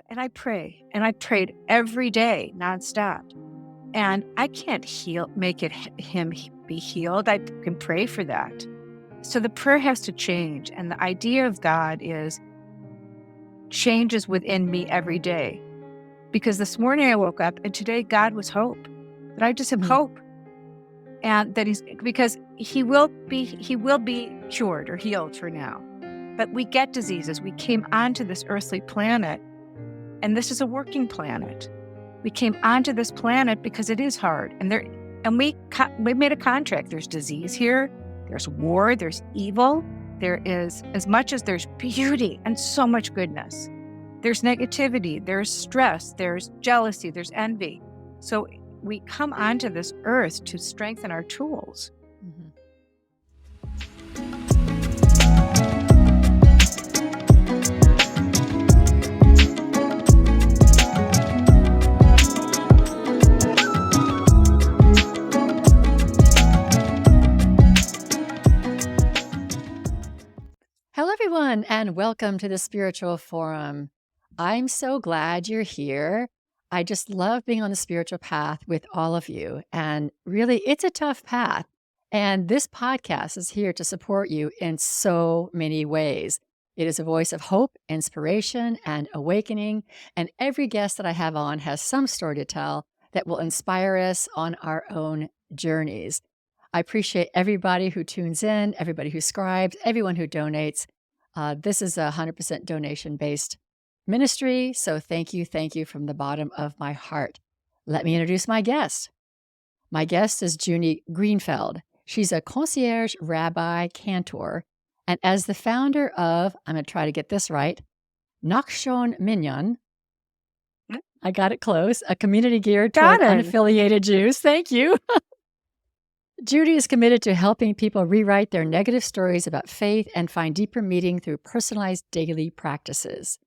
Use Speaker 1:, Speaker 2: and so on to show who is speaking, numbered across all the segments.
Speaker 1: And I pray, and I prayed every day, nonstop. And I can't make him be healed. I can pray for that. So the prayer has to change. And the idea of God is changes within me every day. Because this morning I woke up and today God was hope. That I just have
Speaker 2: Mhm.
Speaker 1: hope. And that because he will be cured or healed for now. But we get diseases. We came onto this earthly planet, and this is a working planet. We came onto this planet because it is hard, and we made a contract. There's disease here, there's war, there's evil, there is, as much as there's beauty and so much goodness, there's negativity, there's stress, there's jealousy, there's envy. So we come onto this earth to strengthen our tools.
Speaker 2: Mhm. Hello, everyone, and welcome to the Spiritual Forum. I'm so glad you're here. I just love being on the spiritual path with all of you. And really, it's a tough path. And this podcast is here to support you in so many ways. It is a voice of hope, inspiration, and awakening. And every guest that I have on has some story to tell that will inspire us on our own journeys. I appreciate everybody who tunes in, everybody who scribes, everyone who donates. This is a 100% donation-based ministry, so thank you from the bottom of my heart. Let me introduce my guest. My guest is Judy Greenfeld. She's a concierge rabbi cantor, and as the founder of, I'm going to try to get this right, Noxon Minion, I got it close, a community geared toward
Speaker 1: Got it.
Speaker 2: unaffiliated Jews. Thank you. Judy is committed to helping people rewrite their negative stories about faith and find deeper meaning through personalized daily practices.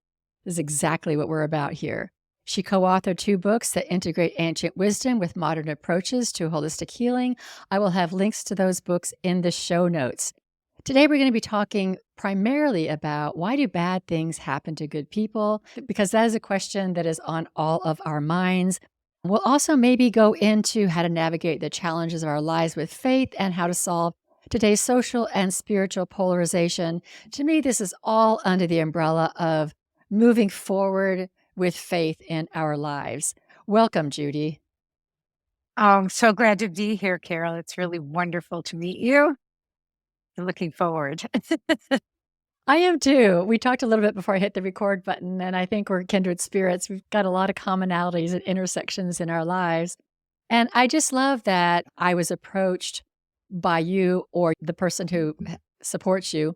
Speaker 2: This is exactly what we're about here. She co-authored 2 books that integrate ancient wisdom with modern approaches to holistic healing. I will have links to those books in the show notes. Today, we're going to be talking primarily about why do bad things happen to good people? Because that is a question that is on all of our minds. We'll also maybe go into how to navigate the challenges of our lives with faith and how to solve today's social and spiritual polarization. To me, this is all under the umbrella of moving forward with faith in our lives. Welcome, Judy.
Speaker 1: Oh, I'm so glad to be here, Carol. It's really wonderful to meet you. I'm looking forward.
Speaker 2: I am too. We talked a little bit before I hit the record button, and I think we're kindred spirits. We've got a lot of commonalities and intersections in our lives. And I just love that I was approached by you or the person who supports you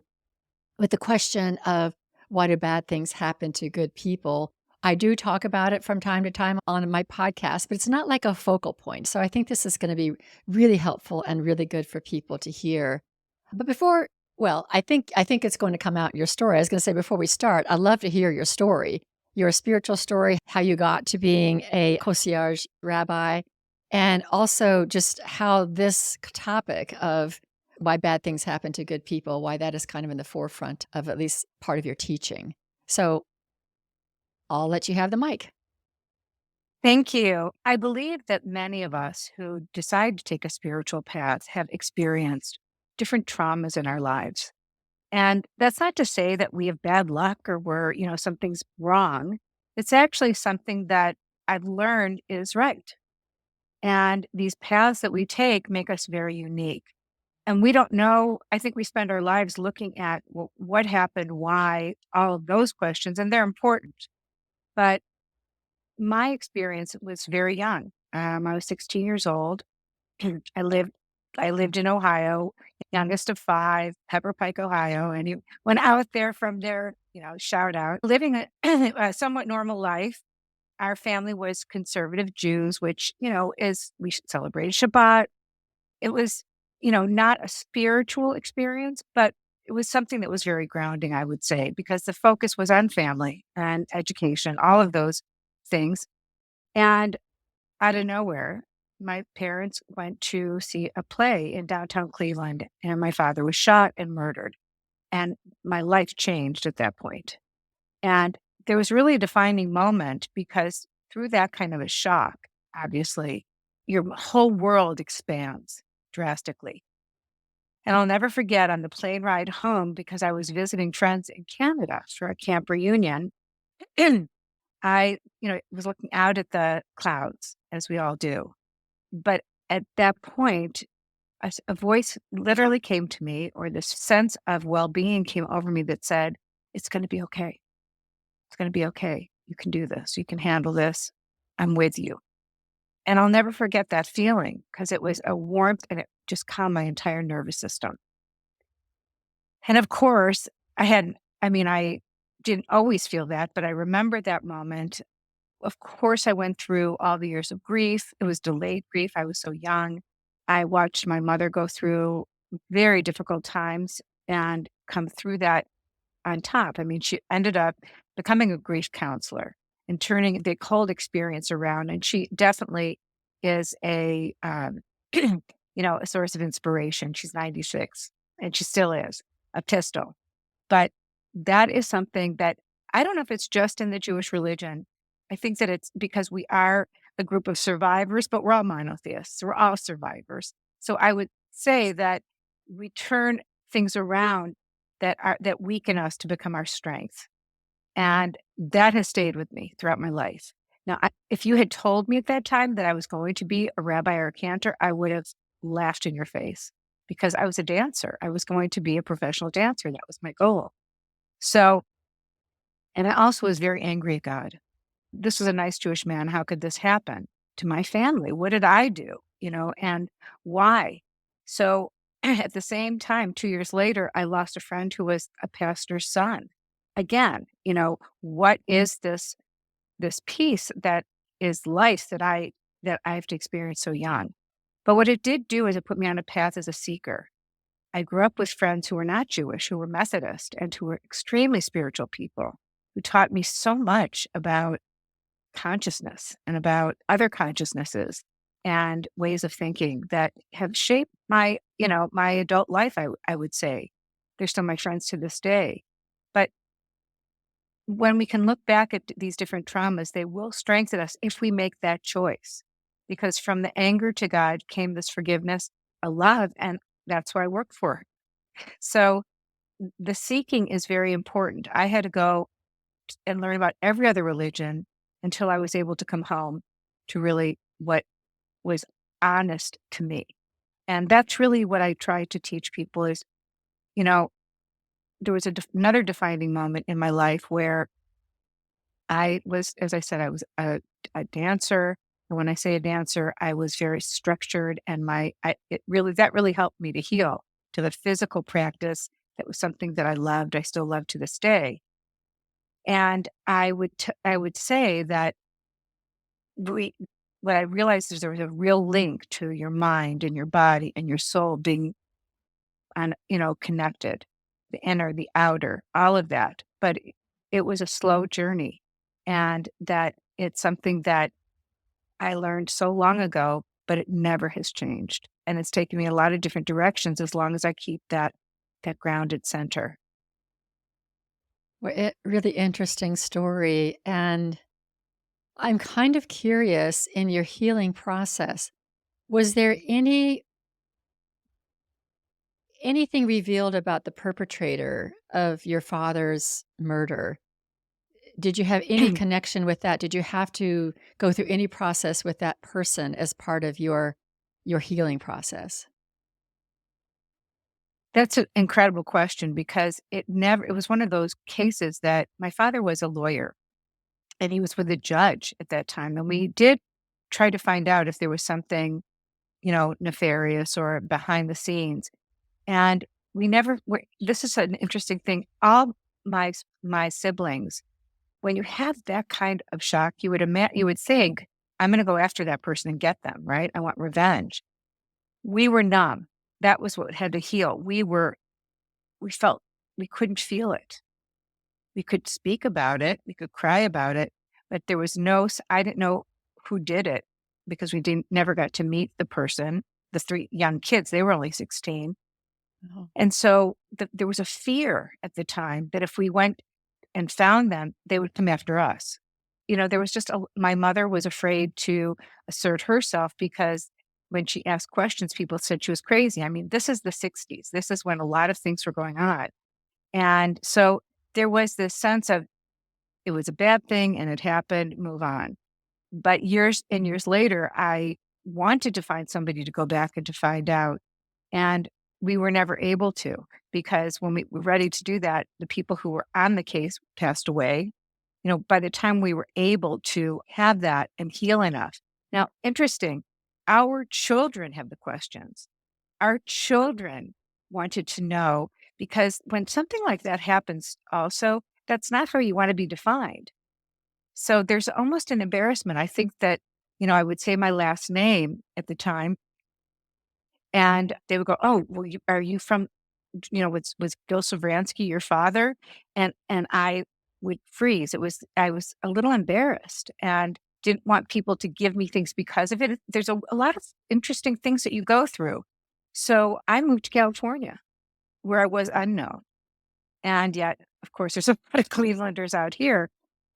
Speaker 2: with the question of why do bad things happen to good people? I do talk about it from time to time on my podcast, but it's not like a focal point. So I think this is going to be really helpful and really good for people to hear. But I think it's going to come out in your story. I was going to say before we start, I'd love to hear your story, your spiritual story, how you got to being a concierge rabbi, and also just how this topic of why bad things happen to good people, why that is kind of in the forefront of at least part of your teaching. So I'll let you have the mic.
Speaker 1: Thank you. I believe that many of us who decide to take a spiritual path have experienced different traumas in our lives. And that's not to say that we have bad luck or something's wrong. It's actually something that I've learned is right. And these paths that we take make us very unique. And we don't know. I think we spend our lives looking at what happened, why, all of those questions, and they're important. But my experience was very young. I was 16 years old. I lived I lived in Ohio, youngest of 5, Pepper Pike, Ohio. And you went out there from there, shout out. Living a somewhat normal life. Our family was conservative Jews, which, we celebrated Shabbat. It was, not a spiritual experience, but it was something that was very grounding, I would say, because the focus was on family and education, all of those things. And out of nowhere, my parents went to see a play in downtown Cleveland, and my father was shot and murdered. And my life changed at that point. And there was really a defining moment because through that kind of a shock, obviously, your whole world expands drastically. And I'll never forget on the plane ride home, because I was visiting friends in Canada for a camp reunion. I, was looking out at the clouds as we all do. But at that point, a voice literally came to me, or this sense of well being came over me that said, "It's going to be okay. It's going to be okay. You can do this. You can handle this. I'm with you." And I'll never forget that feeling because it was a warmth and it just calmed my entire nervous system. And of course, I didn't always feel that, but I remember that moment. Of course, I went through all the years of grief. It was delayed grief. I was so young. I watched my mother go through very difficult times and come through that on top. I mean, she ended up becoming a grief counselor and turning the cold experience around. And she definitely is a source of inspiration. She's 96 and she still is a pistol. But that is something that I don't know if it's just in the Jewish religion. I think that it's because we are a group of survivors, but we're all monotheists. We're all survivors. So I would say that we turn things around that weaken us to become our strength. And that has stayed with me throughout my life. Now, if you had told me at that time that I was going to be a rabbi or a cantor, I would have laughed in your face because I was a dancer. I was going to be a professional dancer. That was my goal. So, and I also was very angry at God. This was a nice Jewish man. How could this happen to my family? What did I do? And why? So at the same time, 2 years later, I lost a friend who was a pastor's son. Again, what is this piece that is life that I have to experience so young? But what it did do is it put me on a path as a seeker. I grew up with friends who were not Jewish, who were Methodist, and who were extremely spiritual people who taught me so much about consciousness and about other consciousnesses and ways of thinking that have shaped my adult life, I would say. They're still my friends to this day. But when we can look back at these different traumas, they will strengthen us if we make that choice. Because from the anger to God came this forgiveness, a love, and that's what I work for. So the seeking is very important. I had to go and learn about every other religion until I was able to come home to really what was honest to me. And that's really what I try to teach people is, you know, there was another defining moment in my life where I was, as I said, I was a dancer. And when I say a dancer, I was very structured and that really helped me to heal to the physical practice. That was something that I loved. I still love to this day. And I would say that we what I realized is there was a real link to your mind and your body and your soul being connected, the inner, the outer, all of that. But it was a slow journey, and that it's something that I learned so long ago, but it never has changed, and it's taken me a lot of different directions as long as I keep that grounded center.
Speaker 2: Well, really interesting story. And I'm kind of curious in your healing process, was there anything revealed about the perpetrator of your father's murder? Did you have any connection with that? Did you have to go through any process with that person as part of your healing process?
Speaker 1: That's an incredible question because it was one of those cases that my father was a lawyer and he was with a judge at that time. And we did try to find out if there was something, nefarious or behind the scenes. And this is an interesting thing. All my siblings, when you have that kind of shock, you would think, I'm going to go after that person and get them, right? I want revenge. We were numb. That was what had to heal. We felt we couldn't feel it. We could speak about it. We could cry about it, but there was I didn't know who did it because we never got to meet the person, the three young kids, they were only 16.
Speaker 2: Oh.
Speaker 1: And so there was a fear at the time that if we went and found them, they would come after us. There was just my mother was afraid to assert herself because when she asked questions, people said she was crazy. I mean, this is the 60s. This is when a lot of things were going on. And so there was this sense of it was a bad thing and it happened, move on. But years and years later, I wanted to find somebody to go back and to find out. And we were never able to, because when we were ready to do that, the people who were on the case passed away. By the time we were able to have that and heal enough. Now, interesting, our children have the questions. Our children wanted to know, because when something like that happens, also, that's not how you want to be defined. So there's almost an embarrassment. I think that, I would say my last name at the time, and they would go, "Oh, well, are you from, was Bill Savransky your father?" And I would freeze. I was a little embarrassed and didn't want people to give me things because of it. There's a lot of interesting things that you go through. So I moved to California, where I was unknown. And yet, of course, there's a lot of Clevelanders out here.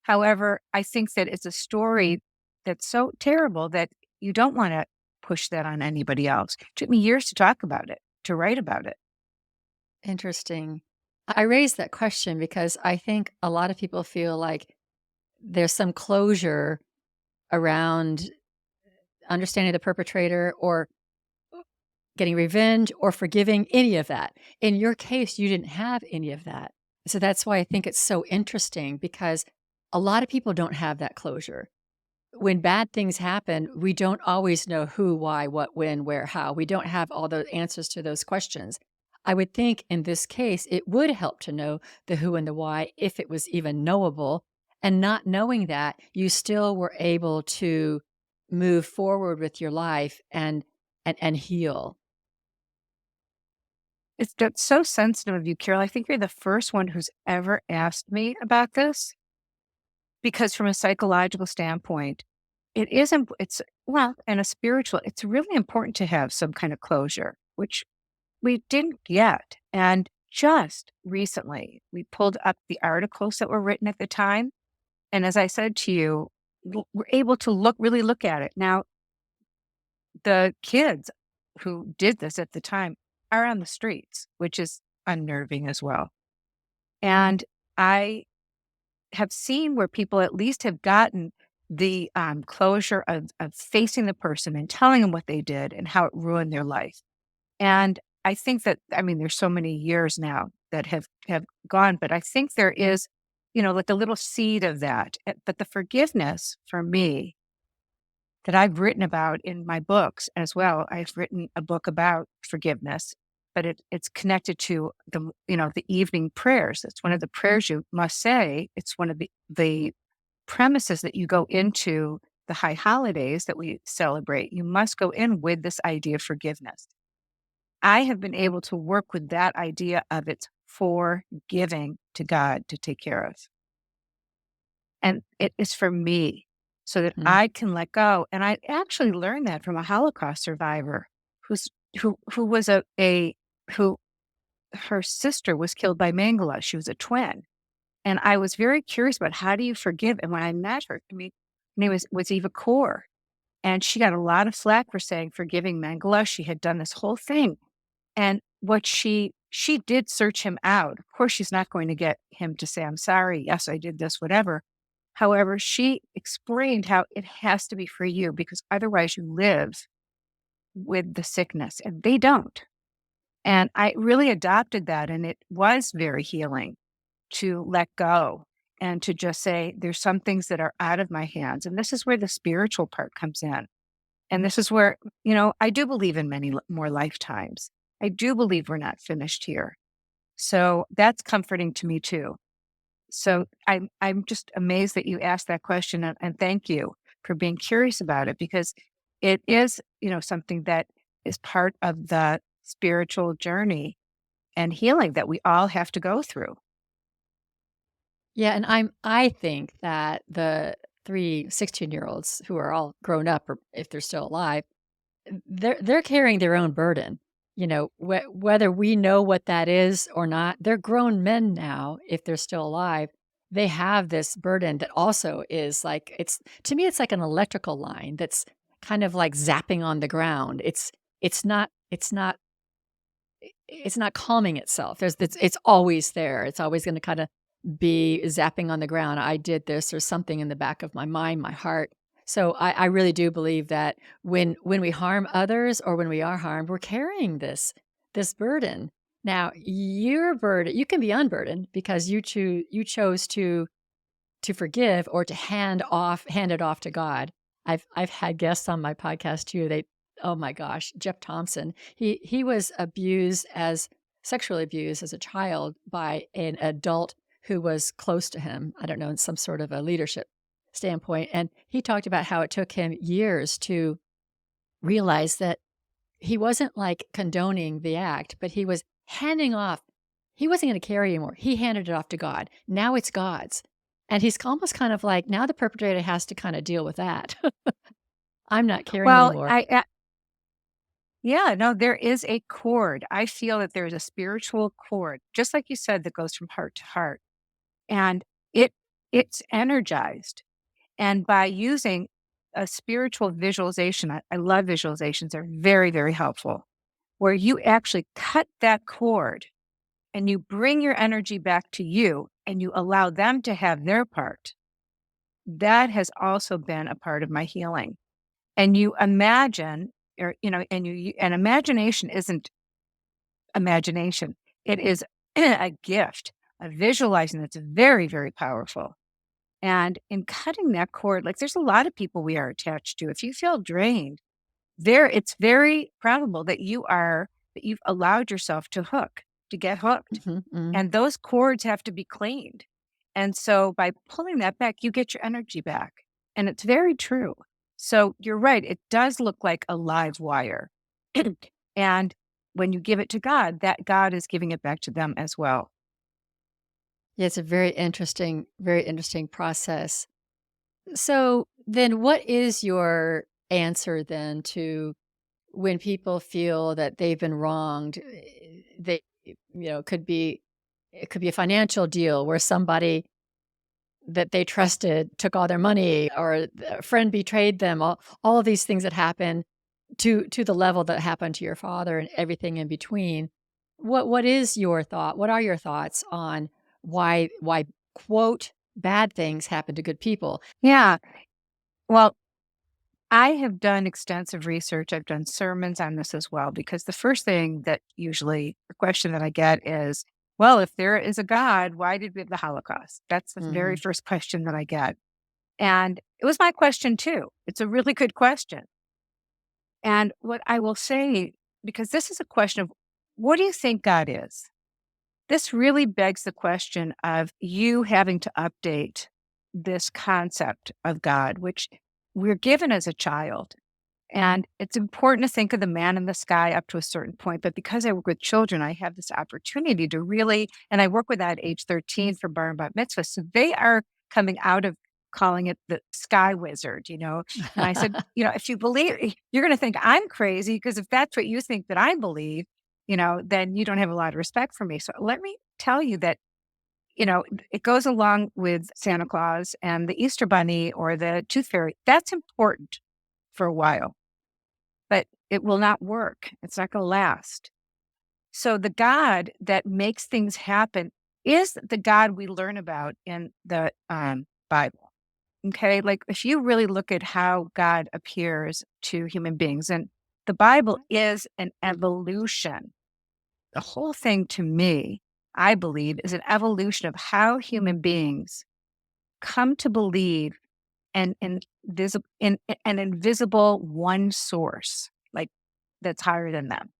Speaker 1: However, I think that it's a story that's so terrible that you don't want to push that on anybody else. It took me years to talk about it, to write about it.
Speaker 2: Interesting. I raised that question because I think a lot of people feel like there's some closure around understanding the perpetrator or getting revenge or forgiving any of that. In your case, you didn't have any of that. So that's why I think it's so interesting, because a lot of people don't have that closure. When bad things happen, we don't always know who, why, what, when, where, how. We don't have all the answers to those questions. I would think in this case, it would help to know the who and the why if it was even knowable. And not knowing that, you still were able to move forward with your life and heal.
Speaker 1: That's so sensitive of you, Carol. I think you're the first one who's ever asked me about this, because from a psychological standpoint, it is, it's, well, and a spiritual, it's really important to have some kind of closure, which we didn't get. And just recently, we pulled up the articles that were written at the time. And as I said to you, we're able to really look at it. Now, the kids who did this at the time are on the streets, which is unnerving as well. And I have seen where people at least have gotten the closure of facing the person and telling them what they did and how it ruined their life. And I think that, I mean, there's so many years now that have gone, but I think there is, like a little seed of that. But the forgiveness for me that I've written about in my books as well. I've written a book about forgiveness, but it's connected to the evening prayers. It's one of the prayers you must say. It's one of the premises that you go into the high holidays that we celebrate. You must go in with this idea of forgiveness. I have been able to work with that idea of it's forgiving to God to take care of. And it is for me so that
Speaker 2: Mhm.
Speaker 1: I can let go. And I actually learned that from a Holocaust survivor who was who her sister was killed by Mengele. She was a twin. And I was very curious about how do you forgive? And when I met her, I mean, her name was Eva Kaur. And she got a lot of flack for saying forgiving Mengele. She had done this whole thing. And what she did search him out. Of course, she's not going to get him to say, I'm sorry. Yes, I did this, whatever. However, she explained how it has to be for you because otherwise you live with the sickness and they don't. And I really adopted that. And it was very healing to let go and to just say, there's some things that are out of my hands. And this is where the spiritual part comes in. And this is where, I do believe in many more lifetimes. I do believe we're not finished here. So that's comforting to me too. So I'm just amazed that you asked that question, and thank you for being curious about it, because it is, something that is part of the spiritual journey and healing that we all have to go through.
Speaker 2: Yeah, and I think that the 3 16-year-olds who are all grown up, or if they're still alive, they're carrying their own burden. Whether we know what that is or not, they're grown men now if they're still alive, they have this burden that also is like, to me, it's like an electrical line that's kind of like zapping on the ground. It's not, it's not calming itself. It's always there. It's always going to kind of be zapping on the ground. I did this, or something in the back of my mind, my heart. So I really do believe that when we harm others, or when we are harmed, we're carrying this burden. Now, your burden, you can be unburdened because you chose to forgive, or to hand it off to God. I've had guests on my podcast too. Oh my gosh, Jeff Thompson. He was sexually abused as a child by an adult who was close to him. I don't know, in some sort of a leadership standpoint. And he talked about how it took him years to realize that he wasn't like condoning the act, but he was handing off. He wasn't going to carry anymore. He handed it off to God. Now it's God's. And he's almost kind of like, now the perpetrator has to kind of deal with that. I'm not carrying
Speaker 1: Well,
Speaker 2: anymore.
Speaker 1: yeah, no, there is a cord. I feel that there's a spiritual cord, just like you said, that goes from heart to heart, and it it's energized. And by using a spiritual visualization, I love visualizations; they're very, very helpful. Where you actually cut that cord and you bring your energy back to you, and you allow them to have their part. That has also been a part of my healing. And you imagine, or and imagination isn't imagination. It is a gift, a visualizing that's very, very powerful. And in cutting that cord, like there's a lot of people we are attached to. If you feel drained, it's very probable that you've allowed yourself to get hooked.
Speaker 2: Mhm, mhm.
Speaker 1: And those cords have to be cleaned. And so by pulling that back, you get your energy back. And it's very true. So you're right. It does look like a live wire. And when you give it to God, that God is giving it back to them as well.
Speaker 2: Yeah, it's a very interesting process. So then what is your answer then to when people feel that they've been wronged? They, it could be a financial deal where somebody that they trusted took all their money, or a friend betrayed them, all of these things that happen to the level that happened to your father, and everything in between. What is your thought? What are your thoughts on why quote bad things happen to good people?
Speaker 1: Yeah. Well, I have done extensive research. I've done sermons on this as well, because the first thing that usually the question that I get is, well, if there is a God, why did we have the Holocaust? That's the very
Speaker 2: Mhm.
Speaker 1: first question that I get. And it was my question too. It's a really good question. And what I will say, because this is a question of what do you think God is? This really begs the question of you having to update this concept of God, which we're given as a child. And it's important to think of the man in the sky up to a certain point. But because I work with children, I have this opportunity to really, and I work with that at age 13 for bar and bat mitzvah. So they are coming out of calling it the sky wizard, And I said, if you believe, you're going to think I'm crazy, because if that's what you think that I believe, then you don't have a lot of respect for me. So let me tell you that, it goes along with Santa Claus and the Easter Bunny or the Tooth Fairy. That's important for a while, but it will not work. It's not going to last. So the God that makes things happen is the God we learn about in the Bible. Okay. Like if you really look at how God appears to human beings, and the Bible is an evolution. The whole thing to me, I believe, is an evolution of how human beings come to believe in an invisible one source, like that's higher than them.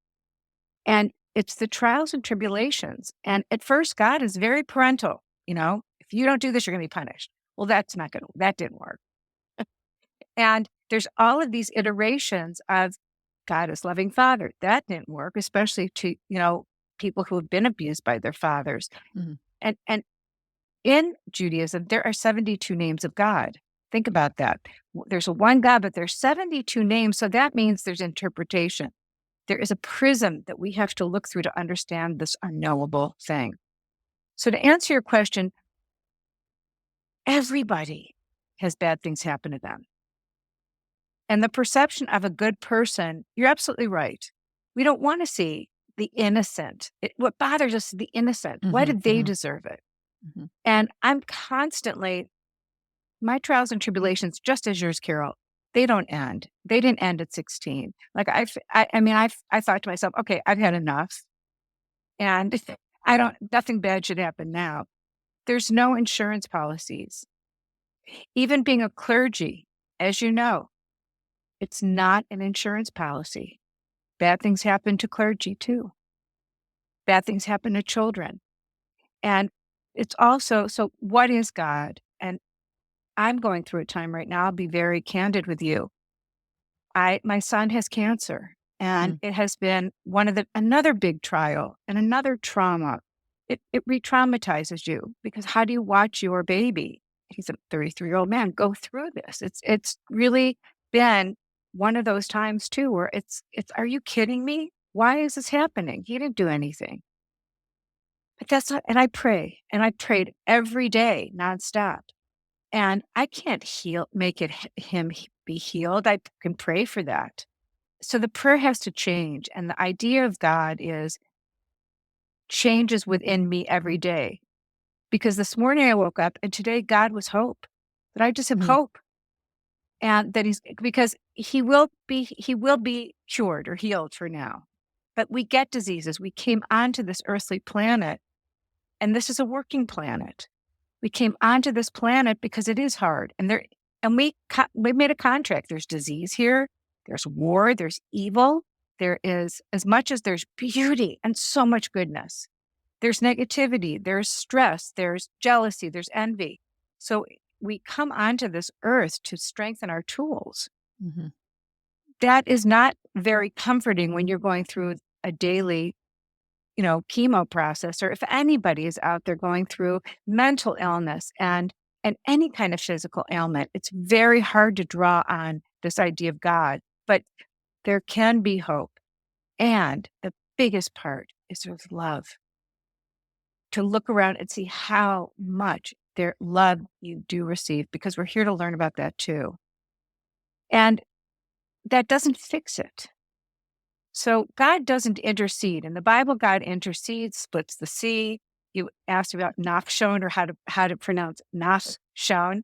Speaker 1: And it's the trials and tribulations. And at first, God is very parental. If you don't do this, you're going to be punished. Well, that didn't work. And there's all of these iterations of God as loving father. That didn't work, especially to, people who have been abused by their fathers.
Speaker 2: Mhm.
Speaker 1: And in Judaism, there are 72 names of God. Think about that. There's a one God, but there's 72 names. So that means there's interpretation. There is a prism that we have to look through to understand this unknowable thing. So to answer your question, Everybody has bad things happen to them. And the perception of a good person, you're absolutely right. We don't want to see the innocent. What bothers us is the innocent. Why
Speaker 2: Mhm,
Speaker 1: did they
Speaker 2: mhm,
Speaker 1: deserve it?
Speaker 2: mhm,
Speaker 1: And I'm constantly, my trials and tribulations, just as yours, Carol, they don't end. They didn't end at 16. Like I mean, I thought to myself, okay, I've had enough, and I don't. Nothing bad should happen now. There's no insurance policies. Even being a clergy, as you know, it's not an insurance policy. Bad things happen to clergy too. Bad things happen to children. And it's also, so what is God? And I'm going through a time right now. I'll be very candid with you. My son has cancer, and
Speaker 2: mm,
Speaker 1: it has been another big trial and another trauma. It re-traumatizes you, because how do you watch your baby? He's a 33-year-old man go through this. It's really been one of those times too where it's are you kidding me? Why is this happening? He didn't do anything. But that's not, and I pray, and I prayed every day nonstop. And I can't make him be healed. I can pray for that. So the prayer has to change. And the idea of God is changes within me every day. Because this morning I woke up and today God was hope. That I just have
Speaker 2: mhm,
Speaker 1: hope. And that because he will be cured or healed for now. But we get diseases. We came onto this earthly planet, and this is a working planet. We came onto this planet because it is hard, and we made a contract. There's disease here, there's war, there's evil, there is, as much as there's beauty and so much goodness, there's negativity, there's stress, there's jealousy, there's envy. So we come onto this earth to strengthen our tools.
Speaker 2: mhm,
Speaker 1: That is not very comforting when you're going through a daily, chemo process, or if anybody is out there going through mental illness and any kind of physical ailment, it's very hard to draw on this idea of God. But there can be hope. And the biggest part is there's love. To look around and see how much their love you do receive, because we're here to learn about that too. And that doesn't fix it. So God doesn't intercede. In the Bible, God intercedes, splits the sea. You asked about Noxon, or how to pronounce Noxon.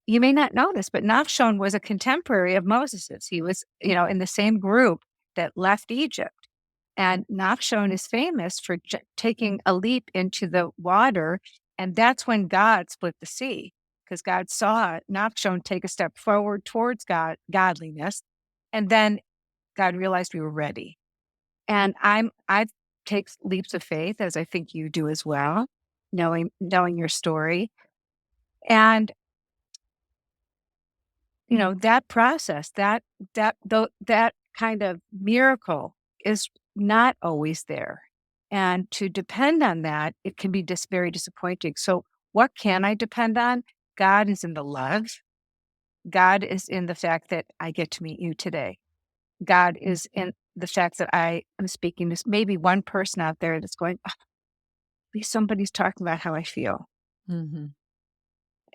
Speaker 1: You may not know this, but Noxon was a contemporary of Moses's. He was, in the same group that left Egypt. And Noxon is famous for taking a leap into the water, and that's when God split the sea, because God saw Noxon take a step forward towards godliness, and then God realized we were ready. And I take leaps of faith, as I think you do as well, knowing your story. And, that process, that kind of miracle is not always there. And to depend on that, it can be just very disappointing. So what can I depend on? God is in the love. God is in the fact that I get to meet you today. God is in the fact that I am speaking to maybe one person out there that's going, "Oh, at least somebody's talking about how I feel."
Speaker 2: mhm,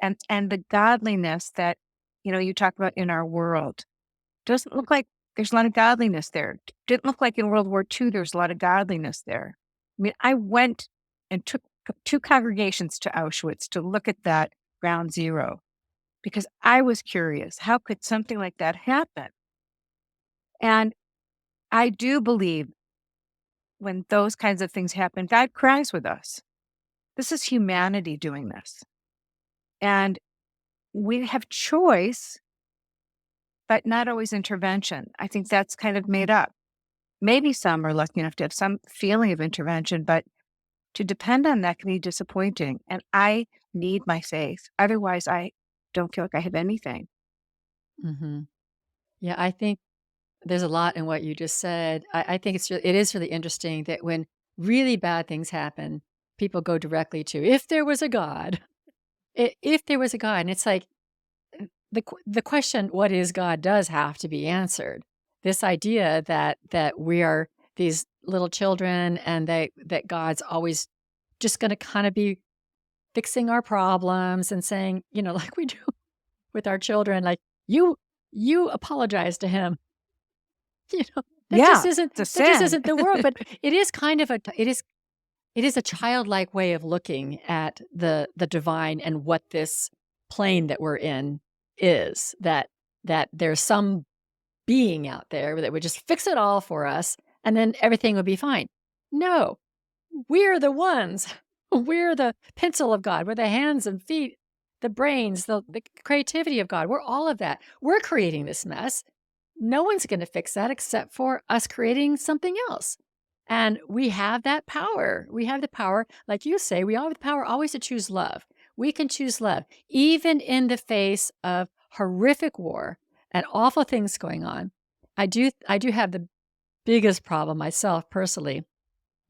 Speaker 1: And the godliness that, you talk about in our world doesn't look like there's a lot of godliness there. Didn't look like in World War II there's a lot of godliness there. I mean, I went and took two congregations to Auschwitz to look at that ground zero, because I was curious, how could something like that happen? And I do believe when those kinds of things happen, God cries with us. This is humanity doing this. And we have choice, but not always intervention. I think that's kind of made up. Maybe some are lucky enough to have some feeling of intervention, but to depend on that can be disappointing. And I need my faith. Otherwise, I don't feel like I have anything.
Speaker 2: mhm. Yeah, I think there's a lot in what you just said. I think it is really interesting that when really bad things happen, people go directly to, "If there was a God." If there was a God, and it's like, the question, "What is God?" does have to be answered. This idea that we are these little children, and that God's always just gonna kinda be fixing our problems and saying, like we do with our children, like, you apologize to him. You know, that just
Speaker 1: Yeah,
Speaker 2: isn't
Speaker 1: it's a
Speaker 2: that just
Speaker 1: sin.
Speaker 2: isn't the world, but it is kind of it is a childlike way of looking at the divine and what this plane that we're in is, that there's some being out there that would just fix it all for us, and then everything would be fine. No, we're the ones. We're the pencil of God. We're the hands and feet, the brains, the creativity of God. We're all of that. We're creating this mess. No one's going to fix that except for us creating something else. And we have that power. We have the power, like you say, we all have the power always to choose love. We can choose love, even in the face of horrific war and awful things going on. I do have the biggest problem myself personally,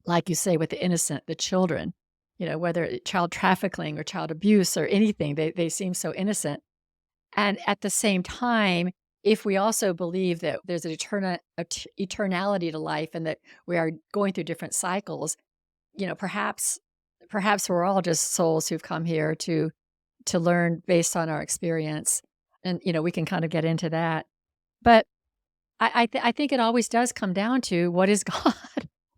Speaker 2: like you say, with the innocent, the children, whether child trafficking or child abuse or anything, they seem so innocent. And at the same time, if we also believe that there's an eternality to life and that we are going through different cycles, perhaps we're all just souls who've come here to learn based on our experience, and we can kind of get into that. But I think it always does come down to what is God?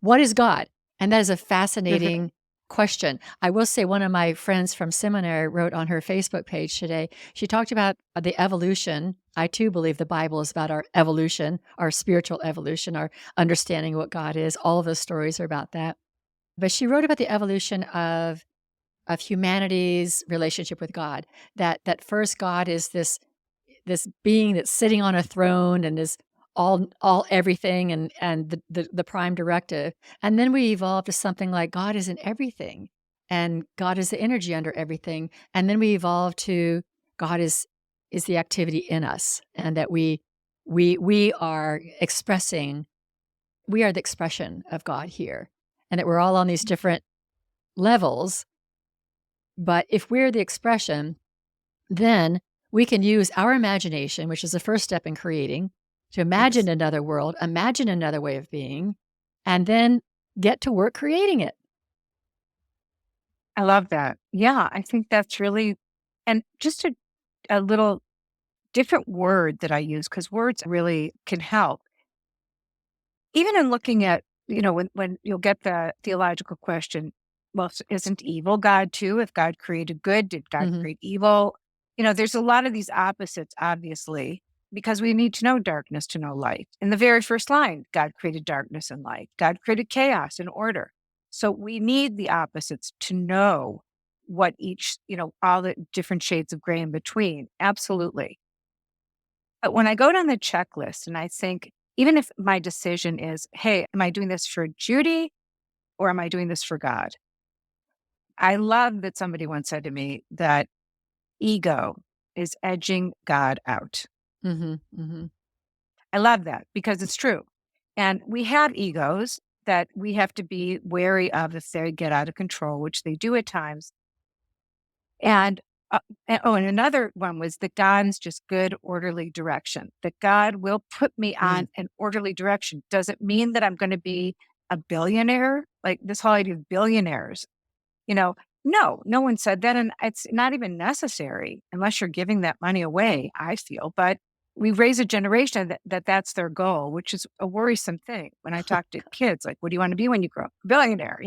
Speaker 2: What is God? And that is a
Speaker 1: Mhm.
Speaker 2: fascinating question. I will say one of my friends from seminary wrote on her Facebook page today, she talked about the evolution. I too believe the Bible is about our evolution, our spiritual evolution, our understanding what God is. All of those stories are about that. But she wrote about the evolution of humanity's relationship with God. That first God is this being that's sitting on a throne and is all everything and the prime directive. And then we evolve to something like God is in everything and God is the energy under everything. And then we evolve to God is the activity in us, and that we are expressing, we are the expression of God here. And that we're all on these different levels. But if we're the expression, then we can use our imagination, which is the first step in creating, to imagine
Speaker 1: Yes.
Speaker 2: another world, imagine another way of being, and then get to work creating it.
Speaker 1: I love that. Yeah, I think that's really, and just a little different word that I use, because words really can help. Even in looking at, when you'll get the theological question, well, isn't evil God too? If God created good, did God
Speaker 2: Mhm.
Speaker 1: create evil? There's a lot of these opposites, obviously, because we need to know darkness to know light. In the very first line, God created darkness and light. God created chaos and order. So we need the opposites to know what each, all the different shades of gray in between. Absolutely. But when I go down the checklist and I think, even if my decision is, hey, am I doing this for Judy or am I doing this for God? I love that somebody once said to me that ego is edging God out.
Speaker 2: Mhm. Mhm.
Speaker 1: I love that because it's true. And we have egos that we have to be wary of if they get out of control, which they do at times. And, and another one was that God's just good, orderly direction, that God will put me
Speaker 2: Mm.
Speaker 1: on an orderly direction. Does it mean that I'm going to be a billionaire? Like this whole idea of billionaires, you know, no, no one said that. And it's not even necessary unless you're giving that money away, I feel. But we raise a generation that's their goal, which is a worrisome thing. When I talk to kids, like, what do you want to be when you grow up? Billionaire,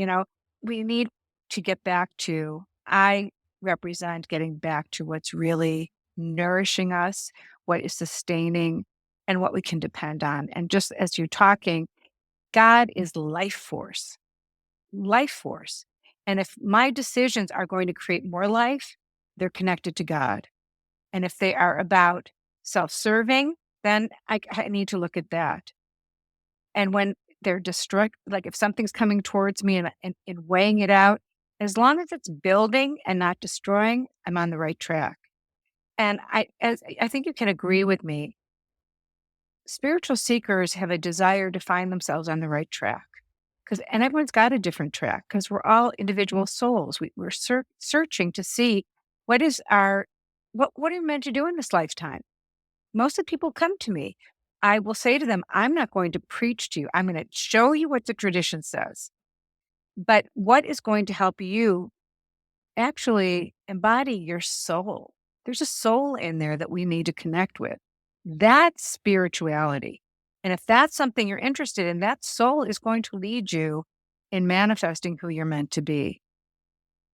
Speaker 1: we need to get back to, I represent getting back to what's really nourishing us, what is sustaining, and what we can depend on. And just as you're talking, God is life force, life force. And if my decisions are going to create more life, they're connected to God. And if they are about self serving, then I need to look at that. And when they're destruct, like if something's coming towards me and weighing it out, as long as it's building and not destroying, I'm on the right track. And I think you can agree with me, spiritual seekers have a desire to find themselves on the right track. And everyone's got a different track because we're all individual souls. We're searching to see what is our, what are we meant to do in this lifetime? Most of the people come to me. I will say to them, I'm not going to preach to you. I'm going to show you what the tradition says. But what is going to help you actually embody your soul. There's a soul in there that we need to connect with. That's spirituality. And if that's something you're interested in, that soul is going to lead you in manifesting who you're meant to be.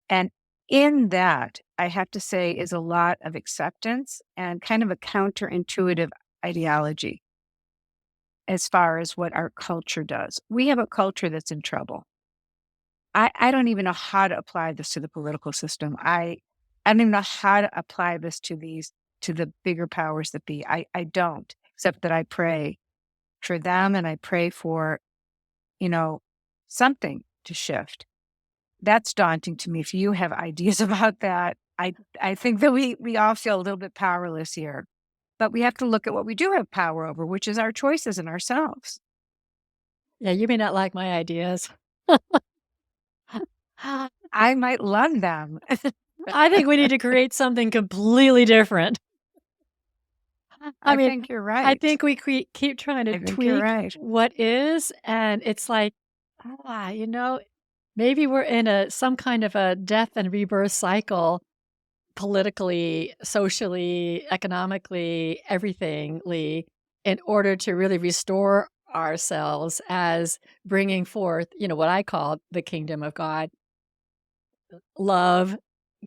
Speaker 1: And in that, I have to say, is a lot of acceptance and kind of a counterintuitive ideology as far as what our culture does. We have a culture that's in trouble. I don't even know how to apply this to the political system. I don't even know how to apply this to to the bigger powers that be. I don't, except that I pray for them and I pray for, you know, something to shift. That's daunting to me. If you have ideas about that, I think that we all feel a little bit powerless here. But we have to look at what we do have power over, which is our choices and ourselves.
Speaker 2: Yeah, you may not like my ideas.
Speaker 1: I might love them.
Speaker 2: I think we need to create something completely different. I
Speaker 1: I
Speaker 2: mean,
Speaker 1: think you're
Speaker 2: I
Speaker 1: right.
Speaker 2: think we keep trying to
Speaker 1: I think you're
Speaker 2: tweak
Speaker 1: right.
Speaker 2: what is, and it's like, maybe we're in some kind of a death and rebirth cycle, politically, socially, economically, everythingly, in order to really restore ourselves as bringing forth, what I call the kingdom of God. Love,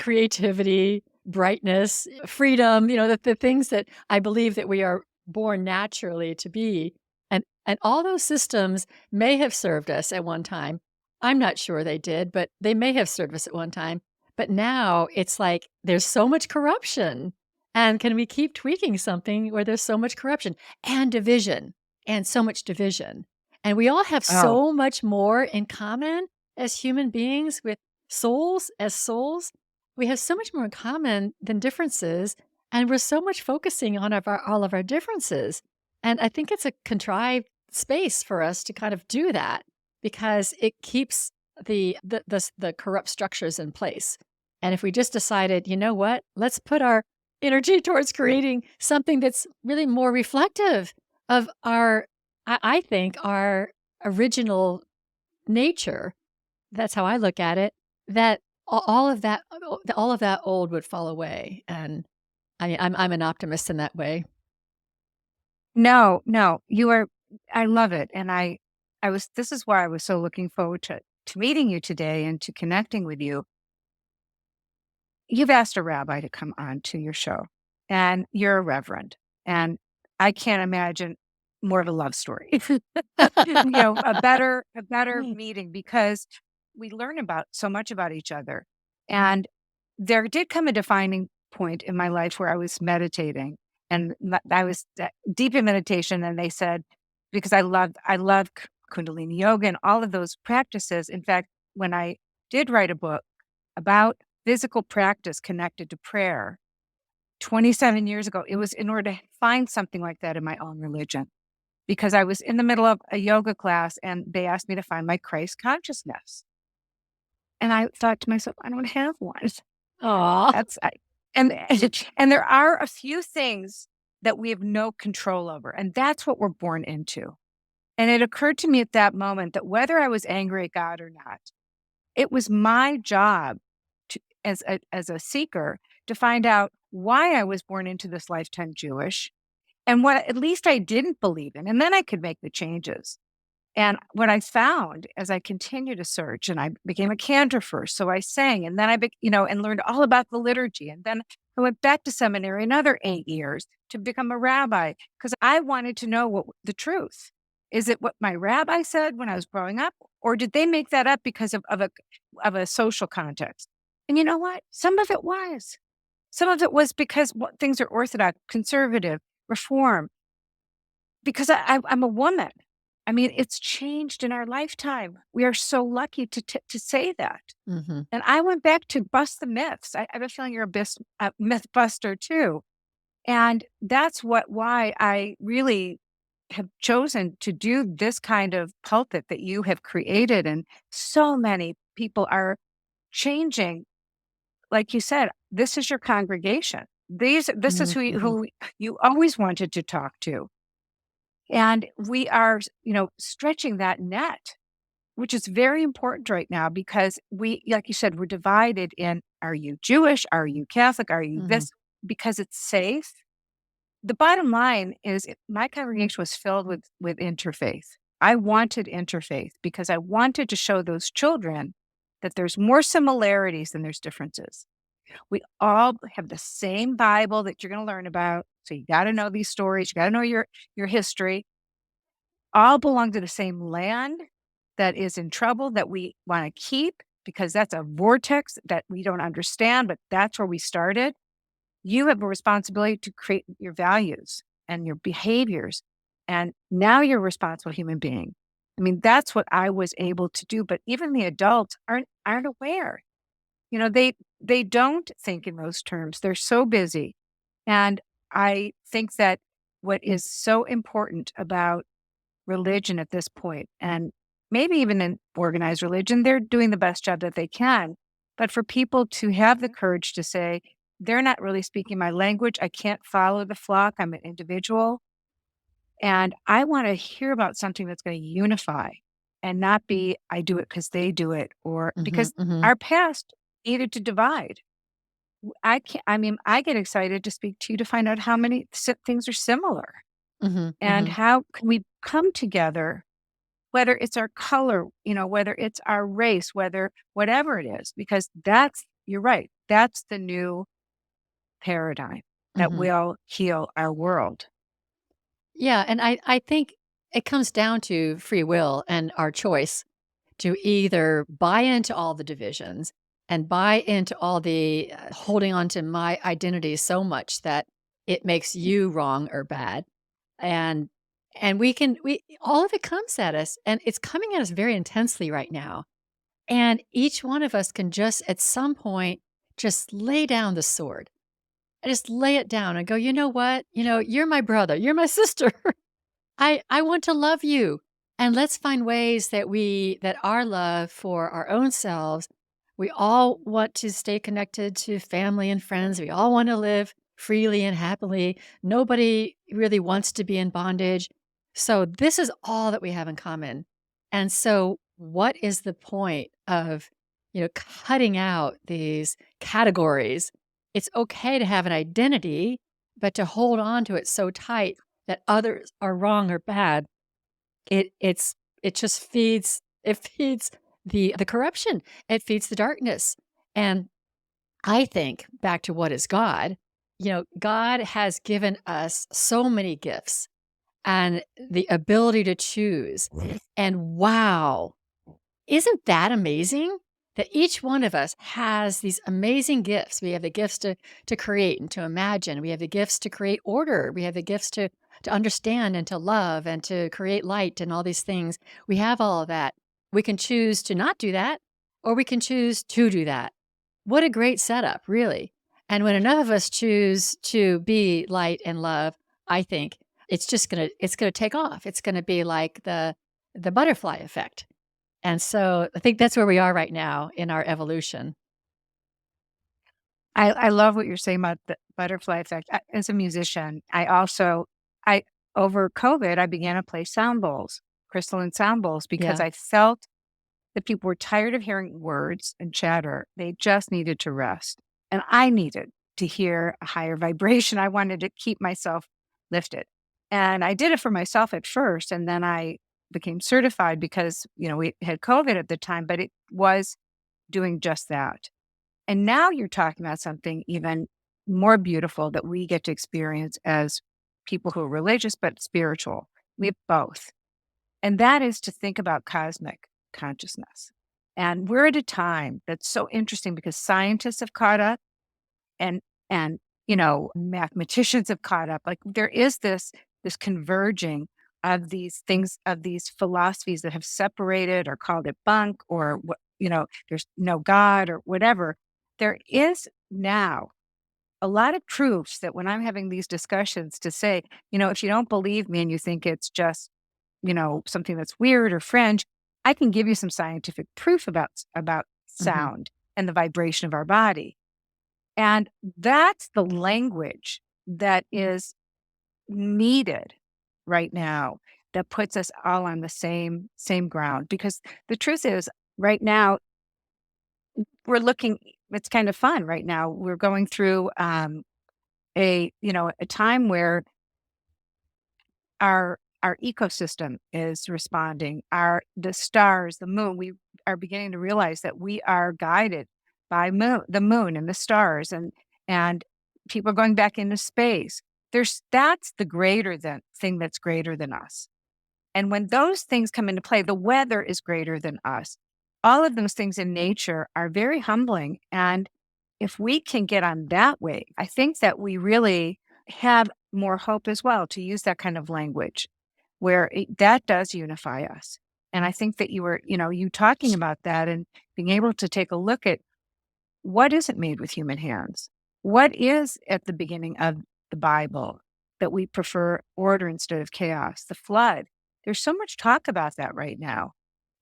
Speaker 2: creativity, brightness, freedom, the things that I believe that we are born naturally to be. And all those systems may have served us at one time. I'm not sure they did, but they may have served us at one time. But now it's like there's so much corruption. And can we keep tweaking something where there's so much corruption and division and so much division? And we all have
Speaker 1: Oh,
Speaker 2: so much more in common as human beings with souls, as souls, we have so much more in common than differences, and we're so much focusing on all of our differences. And I think it's a contrived space for us to kind of do that because it keeps the corrupt structures in place. And if we just decided, you know what, let's put our energy towards creating something that's really more reflective of I think, our original nature. That's how I look at it, that all of that old would fall away, and I'm an optimist in that way.
Speaker 1: no, no, you are, I love it. And this is why I was so looking forward to meeting you today and to connecting with you. You've asked a rabbi to come on to your show, and you're a reverend. And I can't imagine more of a love story. A better meeting because we learn about so much about each other. And there did come a defining point in my life where I was meditating and I was deep in meditation. And they said, because I love Kundalini yoga and all of those practices. In fact, when I did write a book about physical practice connected to prayer 27 years ago, it was in order to find something like that in my own religion because I was in the middle of a yoga class and they asked me to find my Christ consciousness. And I thought to myself, I don't have one.
Speaker 2: Aw.
Speaker 1: That's I, and and there are a few things that we have no control over, and that's what we're born into. And it occurred to me at that moment that whether I was angry at God or not, it was my job to, as a seeker to find out why I was born into this lifetime Jewish and what at least I didn't believe in, and then I could make the changes. And what I found as I continued to search, and I became a cantor first, so I sang, and then and learned all about the liturgy, and then I went back to seminary another 8 years to become a rabbi because I wanted to know what the truth. Is it what my rabbi said when I was growing up, or did they make that up because of a social context? And you know what? Some of it was. Some of it was because things are orthodox, conservative, reform, because I'm a woman. I mean, it's changed in our lifetime. We are so lucky to say that.
Speaker 2: Mhm.
Speaker 1: And I went back to bust the myths. I have a feeling you're a myth buster too. And that's why I really have chosen to do this kind of pulpit that you have created. And so many people are changing. Like you said, this is your congregation. This is
Speaker 2: Mhm, mhm.
Speaker 1: who you always wanted to talk to. And we are, stretching that net, which is very important right now because like you said, we're divided in Are you Jewish? Are you Catholic? Are you
Speaker 2: Mhm.
Speaker 1: this? Because it's safe. The bottom line is my congregation was filled with interfaith. I wanted interfaith because I wanted to show those children that there's more similarities than there's differences. We all have the same Bible that you're going to learn about. So you got to know these stories. You got to know your history. All belong to the same land that is in trouble that we want to keep because that's a vortex that we don't understand, but that's where we started. You have a responsibility to create your values and your behaviors. And now you're a responsible human being. I mean, that's what I was able to do. But even the adults aren't aware. They don't think in those terms. They're so busy. And I think that what is so important about religion at this point, and maybe even in organized religion, they're doing the best job that they can. But for people to have the courage to say, they're not really speaking my language. I can't follow the flock. I'm an individual. And I want to hear about something that's going to unify and not be, I do it because they do it, or
Speaker 2: Mhm,
Speaker 1: because
Speaker 2: mhm,
Speaker 1: our past needed to divide. I can't, I mean, I get excited to speak to you to find out how many things are similar
Speaker 2: mhm,
Speaker 1: and
Speaker 2: mhm.
Speaker 1: how can we come together, whether it's our color, whether it's our race, whether whatever it is, because you're right, that's the new paradigm that
Speaker 2: Mhm.
Speaker 1: will heal our world.
Speaker 2: Yeah, and I think it comes down to free will and our choice to either buy into all the divisions and buy into all the holding on to my identity so much that it makes you wrong or bad. And we all of it comes at us, and it's coming at us very intensely right now. And each one of us can just at some point just lay down the sword. Just lay it down and go, you know what? You're my brother, you're my sister. I want to love you. And let's find ways that our love for our own selves, we all want to stay connected to family and friends. We all want to live freely and happily. Nobody really wants to be in bondage. So this is all that we have in common. And so what is the point of, cutting out these categories? It's okay to have an identity, but to hold on to it so tight that others are wrong or bad, it just feeds the corruption. It feeds the darkness. And I think back to what is God, God has given us so many gifts and the ability to choose. And wow, isn't that amazing? That each one of us has these amazing gifts. We have the gifts to create and to imagine. We have the gifts to create order. We have the gifts to understand and to love and to create light and all these things. We have all of that. We can choose to not do that, or we can choose to do that. What a great setup, really. And when enough of us choose to be light and love, I think it's gonna take off. It's gonna be like the butterfly effect. And so I think that's where we are right now in our evolution.
Speaker 1: I love what you're saying about the butterfly effect. As a musician, I over COVID, I began to play sound bowls, crystalline sound bowls, because
Speaker 2: Yeah.
Speaker 1: I felt that people were tired of hearing words and chatter. They just needed to rest. And I needed to hear a higher vibration. I wanted to keep myself lifted. And I did it for myself at first. And then I became certified because, we had COVID at the time, but it was doing just that. And now you're talking about something even more beautiful that we get to experience as people who are religious but spiritual. We have both. And that is to think about cosmic consciousness. And we're at a time that's so interesting because scientists have caught up and and mathematicians have caught up. Like there is this converging of these things, of these philosophies that have separated or called it bunk, or what, there's no God or whatever. There is now a lot of proofs that when I'm having these discussions to say, if you don't believe me and you think it's just something that's weird or fringe, I can give you some scientific proof about
Speaker 2: Mhm.
Speaker 1: sound and the vibration of our body. And that's the language that is needed right now, that puts us all on the same ground. Because the truth is, right now, we're looking it's kind of fun right now. We're going through a time where our ecosystem is responding. The stars, the moon, we are beginning to realize that we are guided by the moon and the stars, and people are going back into space. That's the greater than thing that's greater than us. And when those things come into play, the weather is greater than us. All of those things in nature are very humbling. And if we can get on that way, I think that we really have more hope as well, to use that kind of language where that does unify us. And I think that you talking about that and being able to take a look at what isn't made with human hands, what is at the beginning of the Bible, that we prefer order instead of chaos, the flood. There's so much talk about that right now.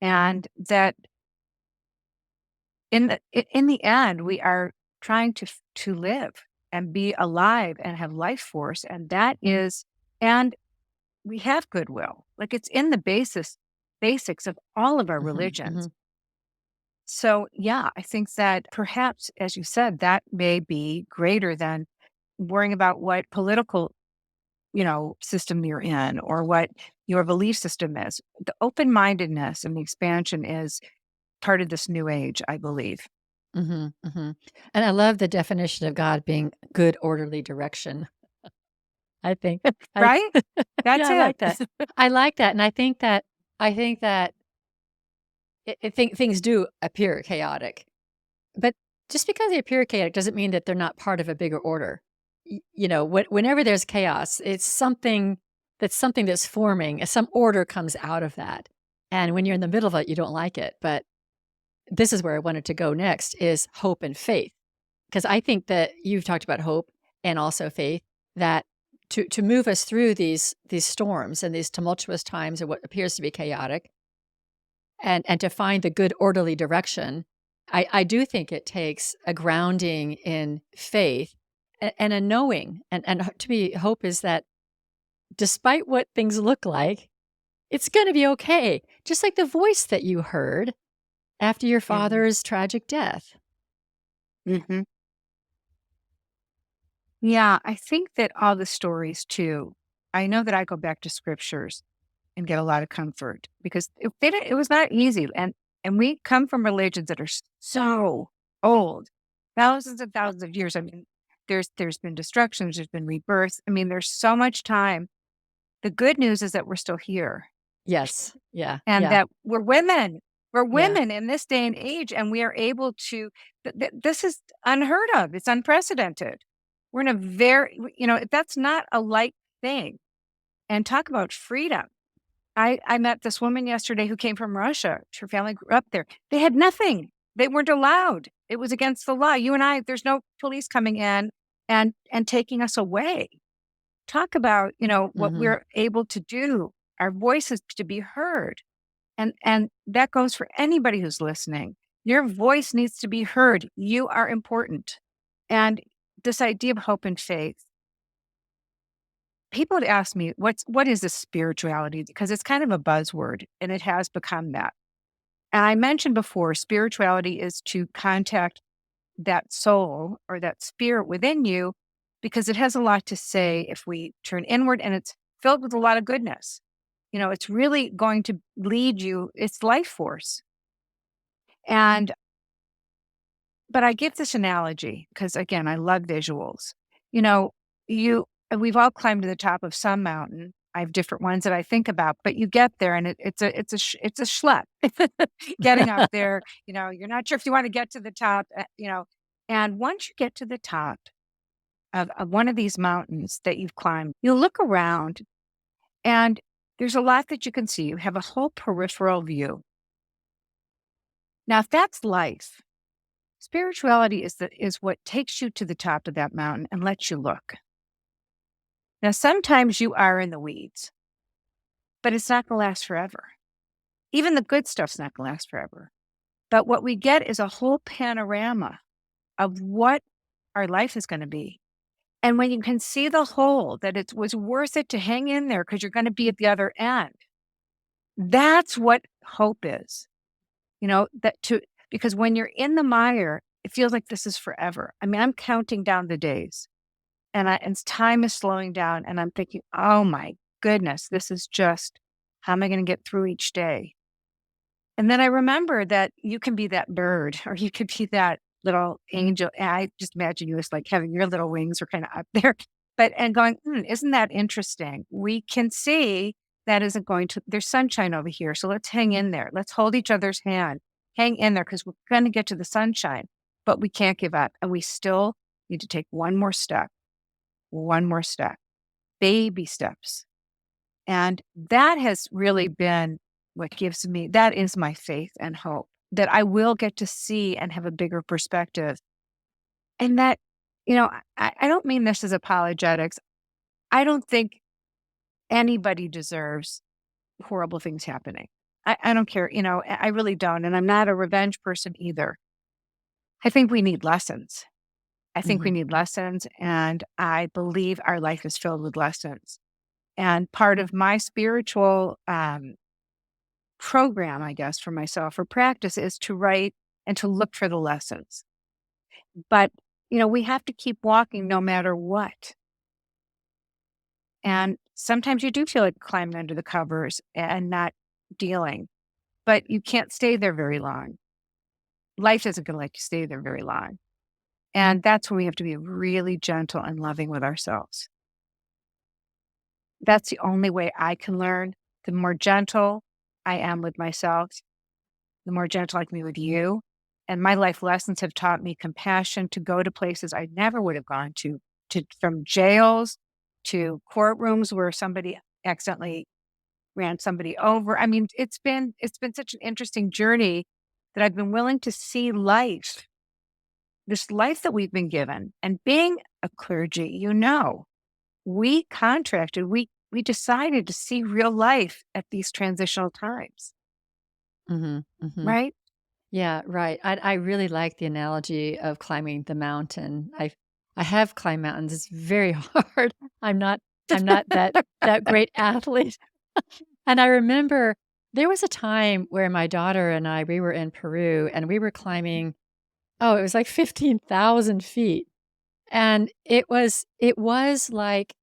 Speaker 1: And that in the end, we are trying to live and be alive and have life force. And and we have goodwill. Like, it's in the basics of all of our
Speaker 2: Mhm,
Speaker 1: religions.
Speaker 2: mhm,
Speaker 1: So yeah, I think that perhaps, as you said, that may be greater than worrying about what political, system you're in or what your belief system is. The open-mindedness and the expansion is part of this new age, I believe.
Speaker 2: mhm, mhm. And I love the definition of God being good, orderly direction. I think I
Speaker 1: Right?
Speaker 2: yeah,
Speaker 1: That's
Speaker 2: I
Speaker 1: it.
Speaker 2: like that. I like that, and I think that things do appear chaotic, but just because they appear chaotic doesn't mean that they're not part of a bigger order. Whenever there's chaos, it's something that's forming, and some order comes out of that. And when you're in the middle of it, you don't like it. But this is where I wanted to go next is hope and faith. Because I think that you've talked about hope and also faith, that to move us through these storms and these tumultuous times of what appears to be chaotic, and to find the good orderly direction, I do think it takes a grounding in faith and a knowing. And to me, hope is that despite what things look like, it's going to be okay. Just like the voice that you heard after your
Speaker 1: Mhm.
Speaker 2: father's tragic death.
Speaker 1: Mhm. Yeah, I think that all the stories too, I know that I go back to scriptures and get a lot of comfort because it was not easy. And we come from religions that are so old, thousands and thousands of years. I mean, there's been destructions, there's been rebirths. I mean, there's so much time. The good news is that we're still here
Speaker 2: Yes. Yeah.
Speaker 1: and
Speaker 2: Yeah.
Speaker 1: that we're women. We're
Speaker 2: Yeah.
Speaker 1: women in this day and age, and we are able to. This is unheard of. It's unprecedented. We're in a that's not a light thing. And talk about freedom. I met this woman yesterday who came from Russia. Her family grew up there. They had nothing. They weren't allowed. It was against the law. You and I, there's no police coming in and taking us away. Talk about, what
Speaker 2: Mhm.
Speaker 1: we're able to do, our voices to be heard. And that goes for anybody who's listening. Your voice needs to be heard. You are important. And this idea of hope and faith, people would ask me, what is this spirituality? Because it's kind of a buzzword and it has become that. And I mentioned before, spirituality is to contact that soul or that spirit within you because it has a lot to say if we turn inward, and it's filled with a lot of goodness. It's really going to lead you, it's life force. And but I give this analogy because, again, I love visuals. You know, we've all climbed to the top of some mountain. I have different ones that I think about, but you get there and it's a schlep getting up there. You're not sure if you want to get to the top. And once you get to the top of one of these mountains that you've climbed, you look around and there's a lot that you can see. You have a whole peripheral view. Now, if that's life, spirituality is what takes you to the top of that mountain and lets you look. Now, sometimes you are in the weeds, but it's not going to last forever. Even the good stuff's not going to last forever. But what we get is a whole panorama of what our life is going to be. And when you can see the whole, that it was worth it to hang in there because you're going to be at the other end. That's what hope is. Because when you're in the mire, it feels like this is forever. I mean, I'm counting down the days and time is slowing down. And I'm thinking, oh my goodness, this is just, how am I going to get through each day? And then I remember that you can be that bird or you could be that little angel. And I just imagine you as like having your little wings are kind of up there, and going, isn't that interesting? We can see that isn't going to, there's sunshine over here. So let's hang in there. Let's hold each other's hand, hang in there because we're going to get to the sunshine, but we can't give up. And we still need to take one more step, baby steps. And that has really been what gives me, that is my faith and hope that I will get to see and have a bigger perspective. And that, I don't mean this as apologetics. I don't think anybody deserves horrible things happening. I don't care, I really don't. And I'm not a revenge person either. I think we need lessons. I think we
Speaker 2: Mhm.
Speaker 1: need lessons. And I believe our life is filled with lessons. And part of my spiritual program, I guess, for myself or practice is to write and to look for the lessons. But, we have to keep walking no matter what. And sometimes you do feel like climbing under the covers and not dealing, but you can't stay there very long. Life isn't going to let you stay there very long. And that's when we have to be really gentle and loving with ourselves. That's the only way I can learn. The more gentle I am with myself, the more gentle I can be with you. And my life lessons have taught me compassion to go to places I never would have gone to from jails to courtrooms where somebody accidentally ran somebody over. I mean, it's been such an interesting journey that I've been willing to see life, this life that we've been given. And being a clergy, we contracted, we decided to see real life at these transitional times,
Speaker 2: Mhm. Mhm.
Speaker 1: right?
Speaker 2: Yeah, right. I really like the analogy of climbing the mountain. I have climbed mountains. It's very hard. I'm not that great athlete. And I remember there was a time where my daughter and I, we were in Peru and we were climbing, oh, it was like 15,000 feet. And it was like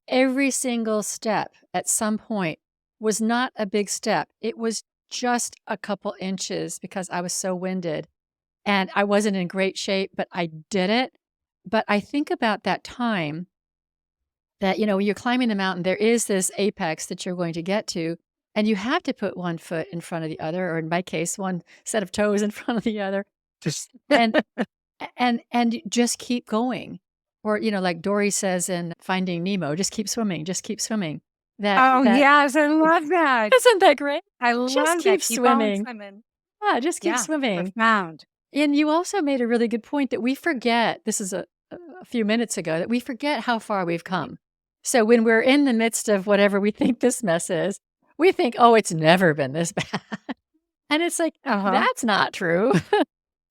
Speaker 2: every single step at some point was not a big step. It was just a couple inches because I was so winded and I wasn't in great shape, but I did it. But I think about that time that, when you're climbing the mountain, there is this apex that you're going to get to, and you have to put one foot in front of the other, or in my case, one set of toes in front of the other,
Speaker 1: Just
Speaker 2: and and just keep going. Or, like Dory says in Finding Nemo, just keep swimming, just keep swimming.
Speaker 1: oh,
Speaker 2: That
Speaker 1: yes, I love that.
Speaker 2: isn't that great?
Speaker 1: I
Speaker 2: Just
Speaker 1: love that.
Speaker 2: keep
Speaker 1: Keep on
Speaker 2: swimming.
Speaker 1: swimming.
Speaker 2: Yeah, just keep
Speaker 1: Yeah,
Speaker 2: swimming.
Speaker 1: profound.
Speaker 2: And you also made a really good point that we forget, this is a few minutes ago, that we forget how far we've come. So when we're in the midst of whatever we think this mess is, we think, oh, it's never been this bad. And it's like,
Speaker 1: Uh-huh.
Speaker 2: that's not true.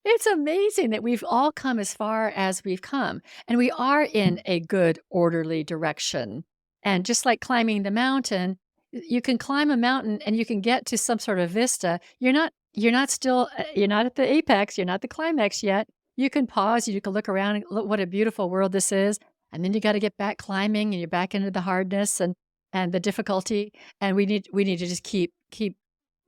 Speaker 2: It's amazing that we've all come as far as we've come, and we are in a good, orderly direction. And just like climbing the mountain, you can climb a mountain and you can get to some sort of vista. You're not at the apex, you're not the climax yet. You can pause, you can look around and look what a beautiful world this is. And then you got to get back climbing and you're back into the hardness and the difficulty. And we need to just keep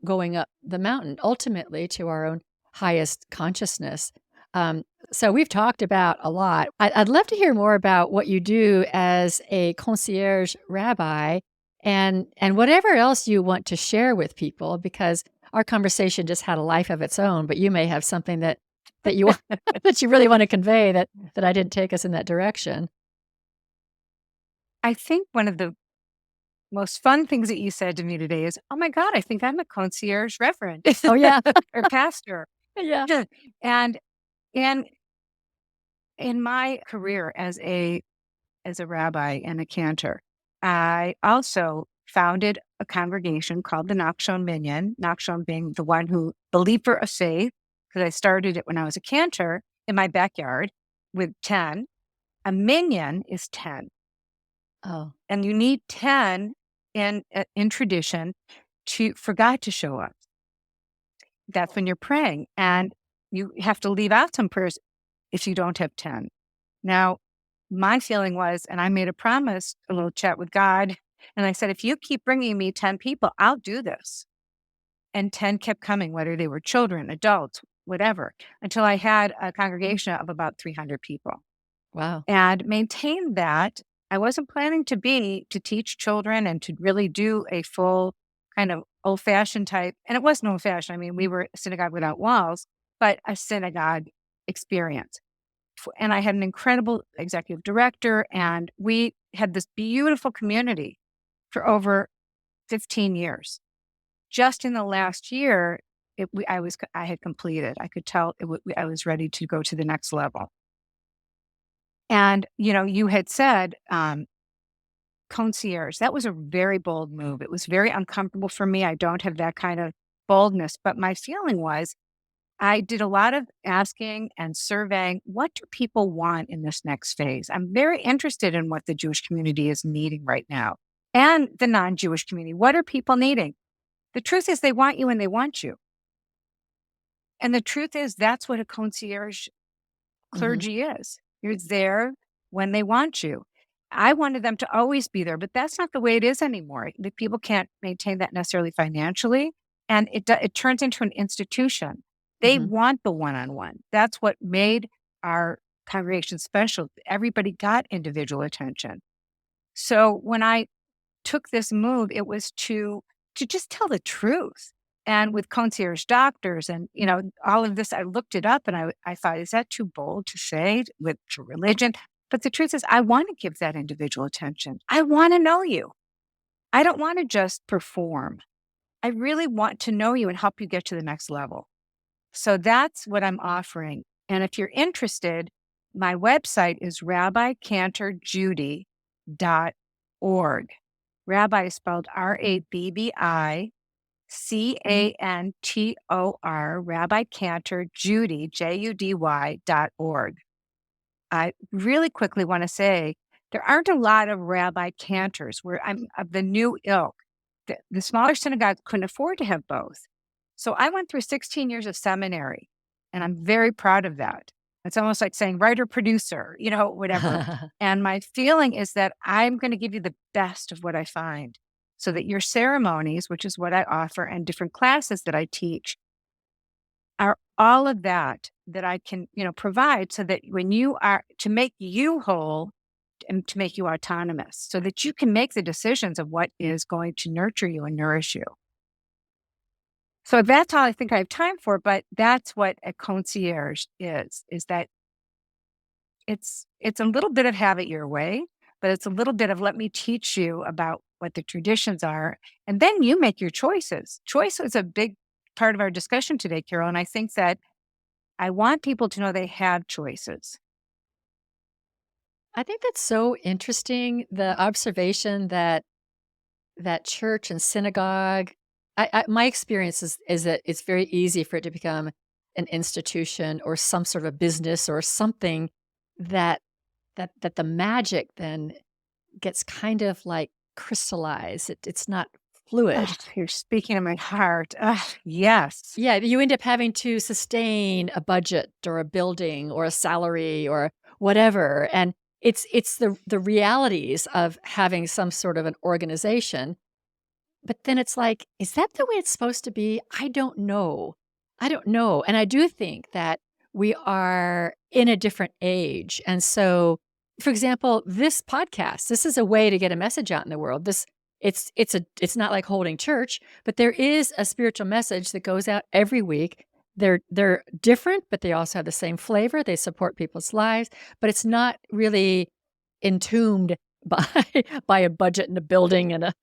Speaker 2: going up the mountain ultimately to our own highest consciousness. Um, so we've talked about a lot. I'd love to hear more about what you do as a concierge rabbi and whatever else you want to share with people, because our conversation just had a life of its own, but you may have something that you that you really want to convey that I didn't take us in that direction.
Speaker 1: I think one of the most fun things that you said to me today is, "Oh my god, I think I'm a concierge reverend
Speaker 2: Oh yeah.
Speaker 1: or pastor."
Speaker 2: Yeah.
Speaker 1: And and in my career as a rabbi and a cantor, I also founded a congregation called the Noxon Minion, Noxon being the leaper of faith, because I started it when I was a cantor in my backyard with 10. A minion is 10.
Speaker 2: Oh.
Speaker 1: And you need 10 in tradition for God to show up. That's when you're praying. And you have to leave out some prayers if you don't have 10. Now, my feeling was, and I made a promise, a little chat with God, and I said, if you keep bringing me 10 people, I'll do this. And 10 kept coming, whether they were children, adults, whatever, until I had a congregation of about 300 people
Speaker 2: Wow.
Speaker 1: and maintained that. I wasn't planning to teach children and to really do a full kind of old fashioned type. And it wasn't old fashioned. I mean, we were a synagogue without walls, but a synagogue experience. And I had an incredible executive director, and we had this beautiful community for over 15 years. Just in the last year, I had completed. I could tell I was ready to go to the next level. And, you had said, concierge, that was a very bold move. It was very uncomfortable for me. I don't have that kind of boldness, but my feeling was I did a lot of asking and surveying. What do people want in this next phase? I'm very interested in what the Jewish community is needing right now and the non-Jewish community. What are people needing? The truth is they want you and they want you. And the truth is that's what a concierge
Speaker 2: Mhm.
Speaker 1: clergy is. You're there when they want you. I wanted them to always be there, but that's not the way it is anymore. The people can't maintain that necessarily financially, and it turns into an institution. They
Speaker 2: Mhm.
Speaker 1: want the one-on-one. That's what made our congregation special. Everybody got individual attention. So when I took this move, it was to just tell the truth. And with concierge doctors and, all of this, I looked it up and I thought, is that too bold to say with to religion? But the truth is, I want to give that individual attention. I want to know you. I don't want to just perform. I really want to know you and help you get to the next level. So that's what I'm offering. And if you're interested, my website is rabbicantorjudy.org. Rabbi is spelled RabbiCantor, Rabbi Cantor, Judy, JUDY.org. I really quickly want to say there aren't a lot of Rabbi Cantors where I'm of the new ilk. The smaller synagogues couldn't afford to have both. So I went through 16 years of seminary, and I'm very proud of that. It's almost like saying writer, producer, whatever. And my feeling is that I'm going to give you the best of what I find so that your ceremonies, which is what I offer, and different classes that I teach are all of that I can, provide so that when you are to make you whole and to make you autonomous so that you can make the decisions of what is going to nurture you and nourish you. So that's all I think I have time for, but that's what a concierge is that it's a little bit of have it your way, but it's a little bit of let me teach you about what the traditions are, and then you make your choices. Choice is a big part of our discussion today, Carol, and I think that I want people to know they have choices.
Speaker 2: I think that's so interesting, the observation that church and synagogue my experience is that it's very easy for it to become an institution or some sort of a business or something that that the magic then gets kind of, like, crystallized. It's not fluid.
Speaker 1: Ugh, you're speaking to my heart. Ugh, yes.
Speaker 2: Yeah, you end up having to sustain a budget or a building or a salary or whatever, and it's the realities of having some sort of an organization, but then it's like, is that the way it's supposed to be? I don't know. I don't know, and I do think that we are in a different age, and so, for example, this podcast, this is a way to get a message out in the world. It's not like holding church, but there is a spiritual message that goes out every week. They're different, but they also have the same flavor. They support people's lives, but it's not really entombed by by a budget and a building and a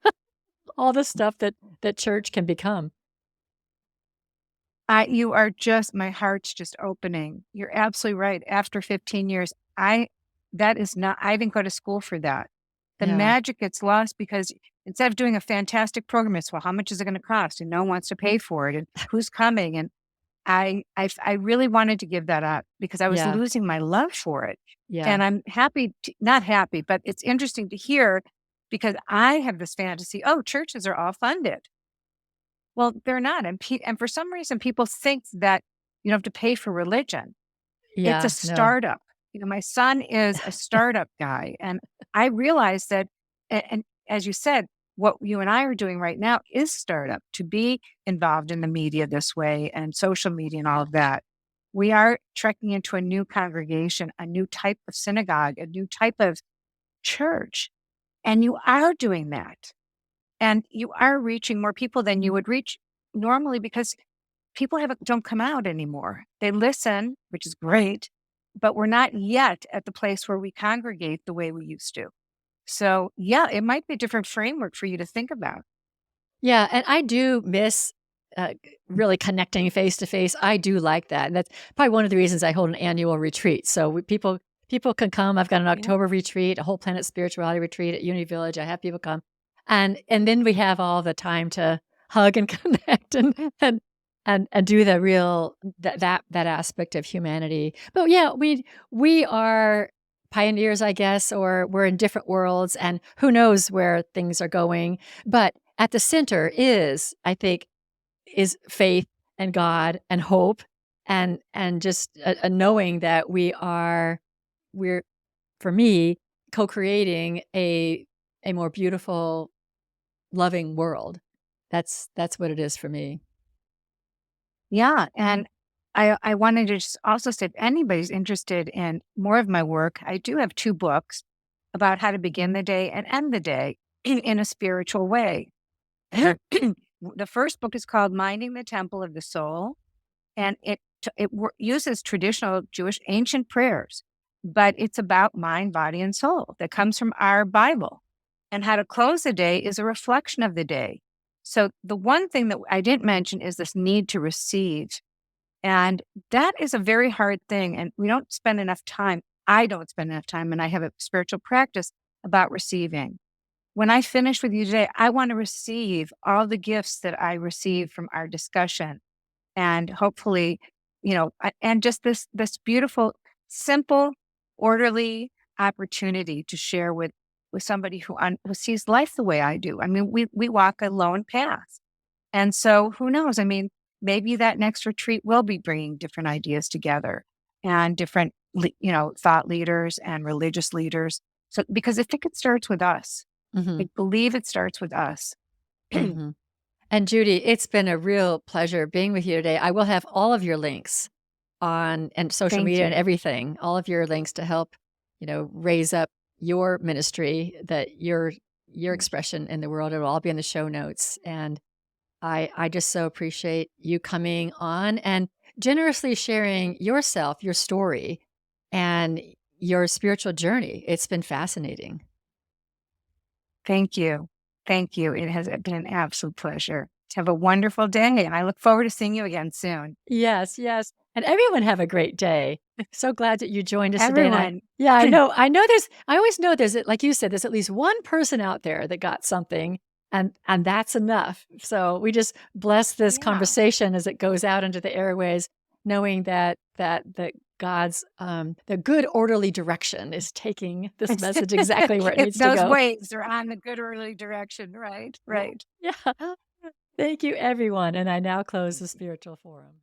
Speaker 2: all the stuff that church can become.
Speaker 1: You are just, my heart's just opening. You're absolutely right. After 15 years, that is not, I didn't go to school for that. The
Speaker 2: Yeah.
Speaker 1: magic gets lost because instead of doing a fantastic program, it's, well, how much is it going to cost? And no one wants to pay for it. And who's coming? And I really wanted to give that up because I was
Speaker 2: Yeah.
Speaker 1: losing my love for it.
Speaker 2: Yeah.
Speaker 1: And I'm happy, not happy, but it's interesting to hear because I have this fantasy, oh, churches are all funded. Well, they're not. And for some reason, people think that, You don't have to pay for religion. It's a
Speaker 2: Yeah, no.
Speaker 1: startup. My son is a startup guy, and I realized that, and as you said, what you and I are doing right now is startup, to be involved in the media this way and social media and all of that. We are trekking into a new congregation, a new type of synagogue, a new type of church, and you are doing that. And you are reaching more people than you would reach normally, because people don't come out anymore. They listen, which is great, but we're not yet at the place where we congregate the way we used to. So yeah, it might be a different framework for you to think about.
Speaker 2: Yeah, and I do miss, really connecting face to face. I do like that, and that's probably one of the reasons I hold an annual retreat. So people can come. I've got an
Speaker 1: Yeah.
Speaker 2: October retreat, a whole planet spirituality retreat at Unity Village. I have people come, and then we have all the time to hug and connect and do the real that aspect of humanity. But yeah, we are pioneers, I guess, or we're in different worlds, and who knows where things are going. But at the center is, I think, is faith and God and hope and just a knowing that we're, for me, co-creating a more beautiful, loving world. That's what it is for me.
Speaker 1: Yeah. And I wanted to just also say, if anybody's interested in more of my work, I do have 2 books about how to begin the day and end the day in a spiritual way. The first book is called Minding the Temple of the Soul, and it uses traditional Jewish ancient prayers, but it's about mind, body, and soul that comes from our Bible. And how to close the day is a reflection of the day. So the one thing that I didn't mention is this need to receive. And that is a very hard thing. And we don't spend enough time. I don't spend enough time, and I have a spiritual practice about receiving. When I finish with you today, I want to receive all the gifts that I received from our discussion. And hopefully, and just this beautiful, simple, orderly opportunity to share with somebody who sees life the way I do. I mean, we walk a lone path. And so who knows? I mean, maybe that next retreat will be bringing different ideas together, and different, thought leaders and religious leaders. So, because I think it starts with us.
Speaker 2: Mhm,
Speaker 1: I believe it starts with us.
Speaker 2: mhm. And Judy, it's been a real pleasure being with you today. I will have all of your links on and social
Speaker 1: Thank
Speaker 2: media and
Speaker 1: you.
Speaker 2: everything, all of your links to help, raise up your ministry, that your expression in the world. It'll all be in the show notes. And I just so appreciate you coming on and generously sharing yourself, your story, and your spiritual journey. It's been fascinating.
Speaker 1: Thank you. Thank you. It has been an absolute pleasure. Have a wonderful day, and I look forward to seeing you again soon.
Speaker 2: Yes, yes. And everyone have a great day. So glad that you joined us today. And
Speaker 1: Everyone.
Speaker 2: I know I always know like you said, there's at least one person out there that got something, and that's enough. So we just bless this
Speaker 1: Yeah.
Speaker 2: conversation as it goes out into the airways, knowing that God's the good orderly direction is taking this message exactly where it needs to
Speaker 1: Those
Speaker 2: go.
Speaker 1: waves are on the good early direction. Right. Right.
Speaker 2: Yeah. Thank you, everyone. And I now close the spiritual forum.